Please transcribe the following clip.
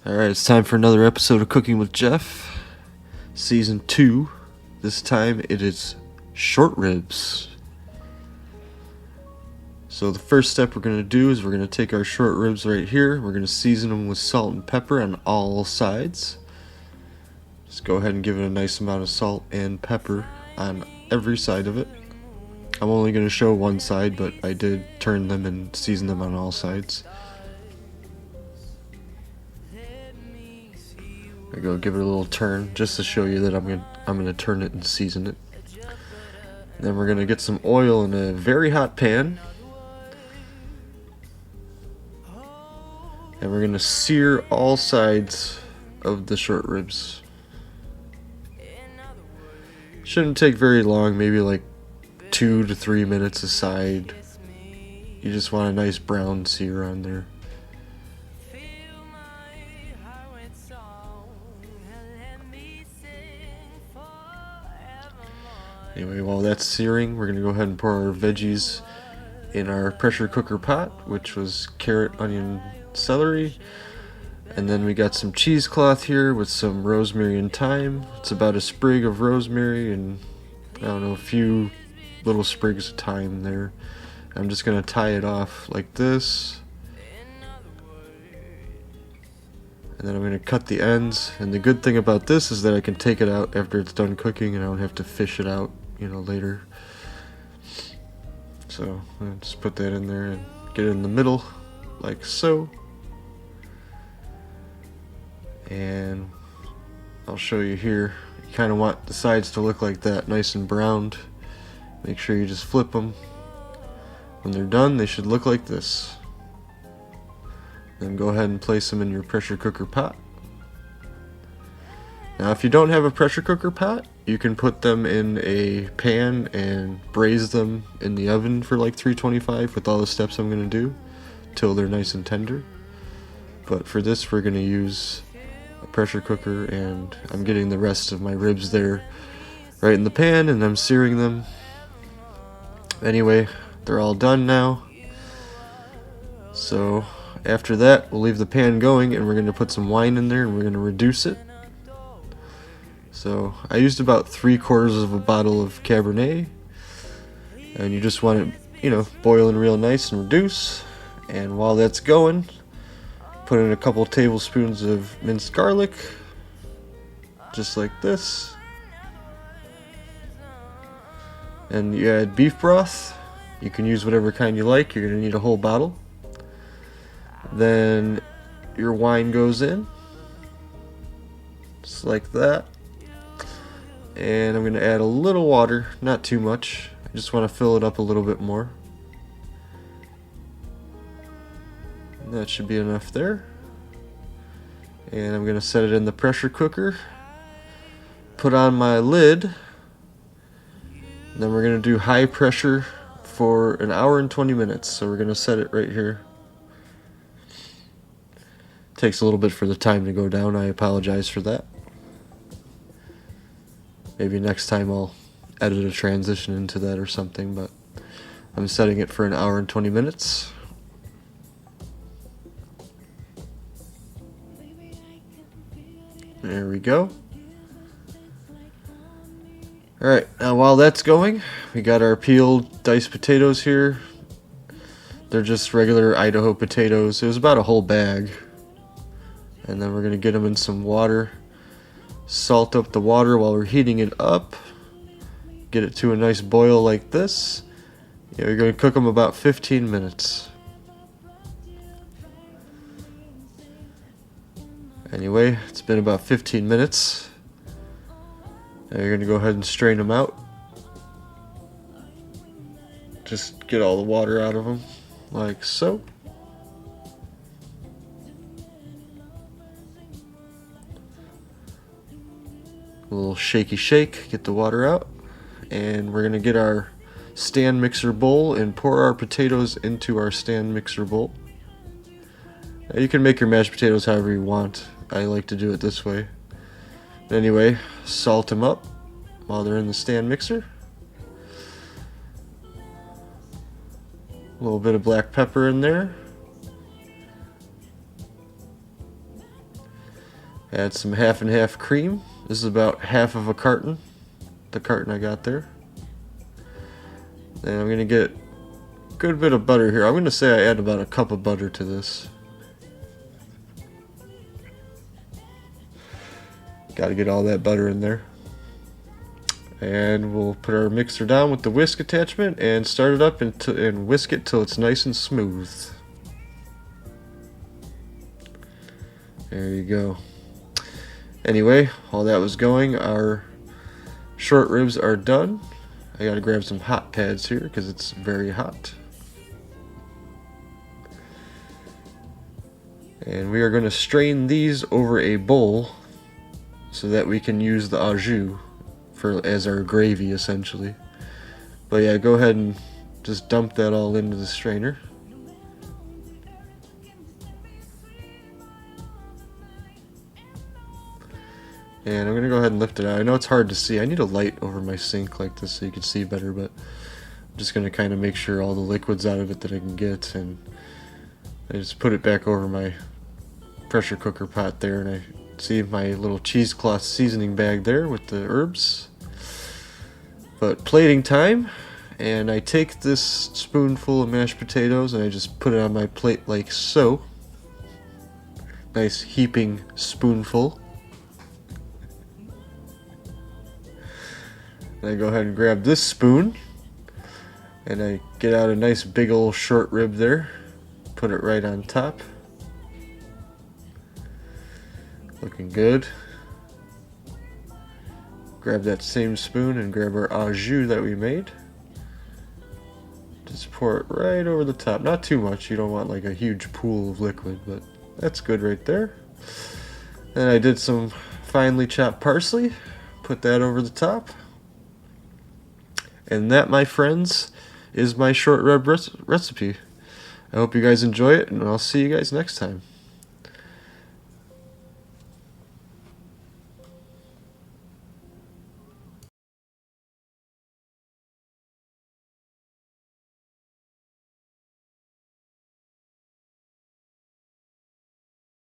Alright, it's time for another episode of Cooking with Jeff, Season 2. This time it is short ribs. So the first step we're going to do is we're going to take our short ribs right here. We're going to season them with salt and pepper on all sides. Just go ahead and give it a nice amount of salt and pepper on every side of it. I'm only going to show one side, but I did turn them and season them on all sides. I go give it a little turn just to show you that I'm gonna turn it and season it. Then we're gonna get some oil in a very hot pan, and we're gonna sear all sides of the short ribs. Shouldn't take very long, maybe like 2 to 3 minutes a side. You just want a nice brown sear on there. Anyway, while that's searing, we're going to go ahead and pour our veggies in our pressure cooker pot, which was carrot, onion, celery. And then we got some cheesecloth here with some rosemary and thyme. It's about a sprig of rosemary and, I don't know, a few little sprigs of thyme there. I'm just going to tie it off like this. And then I'm going to cut the ends. And the good thing about this is that I can take it out after it's done cooking and I don't have to fish it out, later. So I'll just put that in there and get it in the middle like so. And I'll show you here. You kind of want the sides to look like that, nice and browned. Make sure you just flip them. When they're done, they should look like this. Then go ahead and place them in your pressure cooker pot. Now if you don't have a pressure cooker pot, you can put them in a pan and braise them in the oven for like 325 with all the steps I'm going to do till they're nice and tender. But for this we're going to use a pressure cooker, and I'm getting the rest of my ribs there right in the pan and I'm searing them. Anyway, they're all done now. So after that, we'll leave the pan going and we're going to put some wine in there and we're going to reduce it. So I used about 3/4 of a bottle of Cabernet, and you just want it, boiling real nice and reduce. And while that's going, put in a couple tablespoons of minced garlic, just like this. And you add beef broth. You can use whatever kind you like. You're going to need a whole bottle. Then your wine goes in, just like that. And I'm going to add a little water, not too much. I just want to fill it up a little bit more. And that should be enough there. And I'm going to set it in the pressure cooker. Put on my lid. And then we're going to do high pressure for an hour and 20 minutes. So we're going to set it right here. Takes a little bit for the time to go down. I apologize for that. Maybe next time I'll edit a transition into that or something, but I'm setting it for an hour and 20 minutes. There we go. Alright, now while that's going, we got our peeled diced potatoes here. They're just regular Idaho potatoes. It was about a whole bag. And then we're going to get them in some water. Salt up the water while we're heating it up. Get it to a nice boil like this. You're going to cook them about 15 minutes. Anyway, it's been about 15 minutes. Now you're going to go ahead and strain them out. Just get all the water out of them, like so. A little shaky shake, get the water out, and we're going to get our stand mixer bowl and pour our potatoes into our stand mixer bowl. Now you can make your mashed potatoes however you want. I like to do it this way. Anyway, salt them up while they're in the stand mixer. A little bit of black pepper in there. Add some half and half cream. This is about half of a carton, the carton I got there. And I'm going to get a good bit of butter here. I'm going to say I add about a cup of butter to this. Got to get all that butter in there. And we'll put our mixer down with the whisk attachment and start it up and whisk it till it's nice and smooth. There you go. Anyway, while that was going, our short ribs are done. I gotta grab some hot pads here because it's very hot. And we are going to strain these over a bowl so that we can use the au jus as our gravy essentially. But yeah, go ahead and just dump that all into the strainer. And I'm going to go ahead and lift it out. I know it's hard to see. I need a light over my sink like this so you can see better, but I'm just going to kind of make sure all the liquid's out of it that I can get, and I just put it back over my pressure cooker pot there, and I see my little cheesecloth seasoning bag there with the herbs. But plating time, and I take this spoonful of mashed potatoes and I just put it on my plate like so. Nice heaping spoonful. And I go ahead and grab this spoon and I get out a nice big old short rib there, put it right on top. Looking good. Grab that same spoon and grab our au jus that we made. Just pour it right over the top. Not too much, you don't want like a huge pool of liquid, but that's good right there. Then I did some finely chopped parsley, put that over the top. And that, my friends, is my short rib recipe. I hope you guys enjoy it, and I'll see you guys next time.